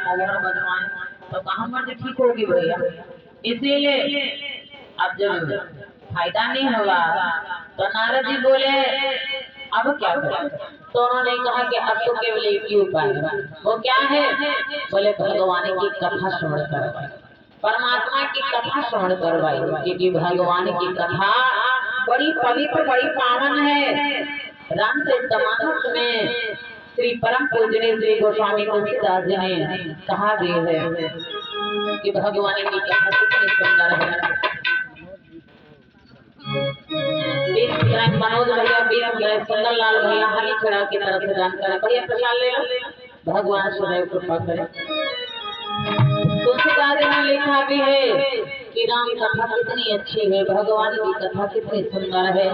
मोहर बजवाएं तो कहाँ मर्ज ठीक होगी भैया। इसीलिए अब जब फायदा नहीं होगा तो नारद जी बोले अब क्या करें। तो उन्होंने कहा कि अब तो केवल एक ही उपाय है। वो क्या है? बोले भगवान की कथा श्रवण करवाई, परमात्मा की कथा श्रवण करवाई, क्योंकि भगवान की कथा बड़ी पवित्र बड़ी पावन है। रामचरित मानस में श्री परम पूजनीय श्री गोस्वामी तुलसीदास जी ने कहा भी है कि भगवान की कथा कितनी सुंदर है। मनोज भैया, सुंदरलाल भैया हरी खड़ा की तरफ से जानकारी भैया प्रसाद ले लो। भगवान सदैव कृपा करे। तुलसीदास ने लिखा भी है कि राम कथा कितनी अच्छी है, भगवान की कथा कितनी सुंदर है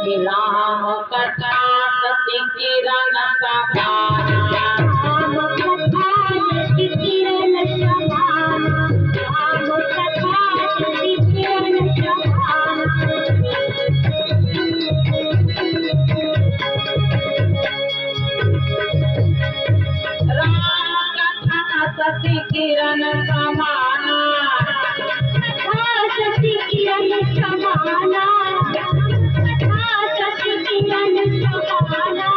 कि राम कथा सती किरण सभाना, राम कथा सती किरण सभाना, राम कथा सती किरण सभाना। सती किरण समाना, सती किरण समाना, सती किरण समाना।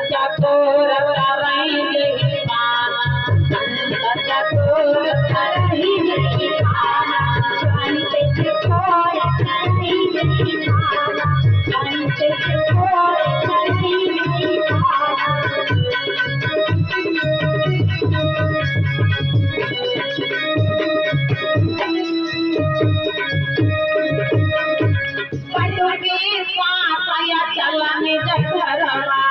चकोर करई दीवाना, चकोर करई दीवाना, चकोर करई दीवाना, चकोर करई दीवाना। चलने जगरवा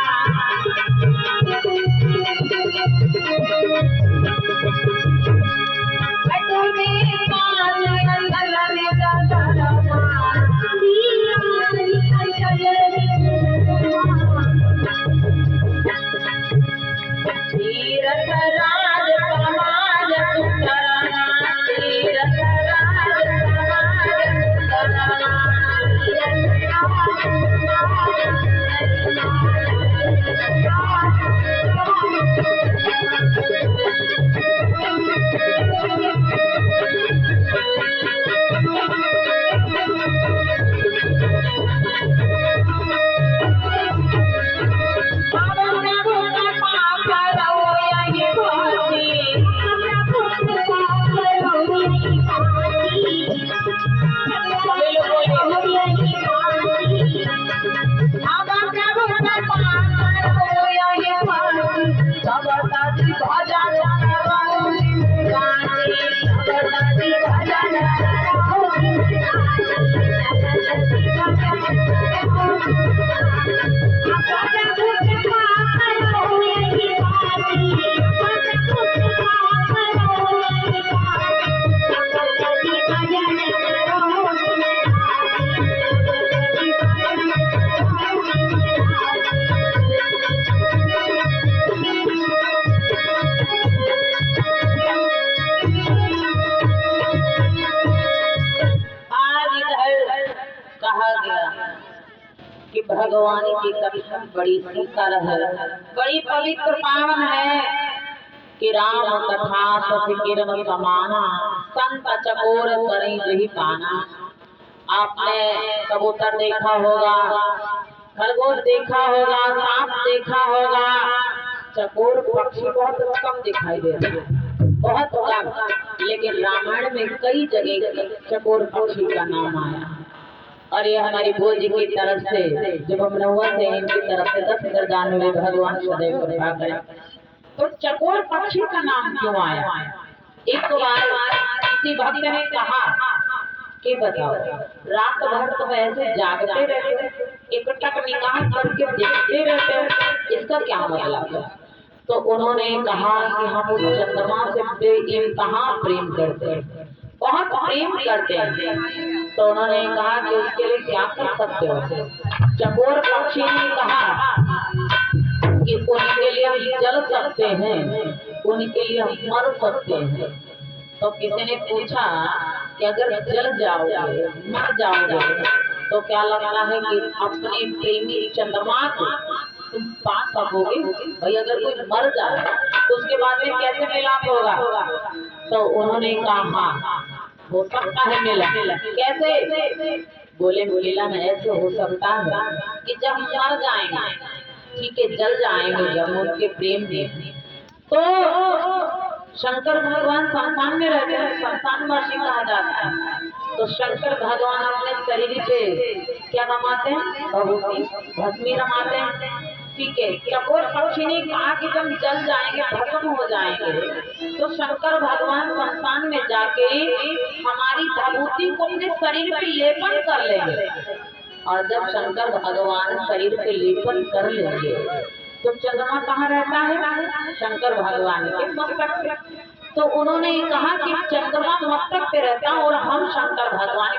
तीरथ राज समाज सुंदरना, तीरथ राज कि भगवान की कथा बड़ी सुंदर है, बड़ी पवित्र पावन है कि राम कथा सती किरण समाना, संत चकोर करई दही पाना। आपने कबूतर देखा होगा, खरगोश देखा होगा, सांप देखा होगा, चकोर पक्षी बहुत कम दिखाई देते हैं, बहुत कम। लेकिन रामायण में कई जगह चकोर पक्षी का नाम आया। और ये हमारी भोज की तरफ से जब हम नौवा थे इनकी तरफ से 10,000 हुए, भगवान सदैव कृपा करें। तो चकोर पक्षी का नाम क्यों आया? एक बार किसी भक्त ने कहा कि बताओ रात भर तो ऐसे जागते रहते, एक टक निगाह करके देखते रहते, इसका क्या मतलब है? तो उन्होंने कहा कि हम उस चंद्रमा से बेइंतहा प्रेम करते हैं, बहुत प्रेम करते हैं। तो उन्होंने कहा कि उसके लिए क्या कर सकते हो? चकोर पक्षी ने कहा कि उनके लिए हम जल सकते हैं, उनके लिए हम मर सकते हैं। तो किसी ने पूछा कि अगर जल जाओगे मर जाओगे तो क्या लगता है कि अपने प्रेमी चंद्रमा को तुम पा सकोगे? भाई अगर कोई मर जाए तो उसके बाद में कैसे मिलाप होगा? तो उन्होंने कहा हाँ हो सकता है मिलन। कैसे? बोले मिलन ऐसे हो सकता है कि जब मर जाएंगे, ठीक है, जल जाएंगे जब उनके प्रेम में, तो शंकर भगवान संतान में रहते हैं, संतानवासी कहा जाता है। तो शंकर भगवान अपने शरीर पे क्या रमाते हैं? भभूति भस्मी रमाते हैं, ठीक है। चकोर पक्षी ने कहा कि जब जल जाएंगे, भस्म हो जाएंगे, तो शंकर भगवान संतान में जाके हमारी भभूति को अपने शरीर पे लेपन कर लेंगे। और जब शंकर भगवान शरीर पे लेपन कर लेंगे तो चंद्रमा कहाँ रहता है? शंकर भगवान के मस्तक पे। तो उन्होंने कहा कि चंद्रमा मस्तक पे रहता और हम शंकर भगवान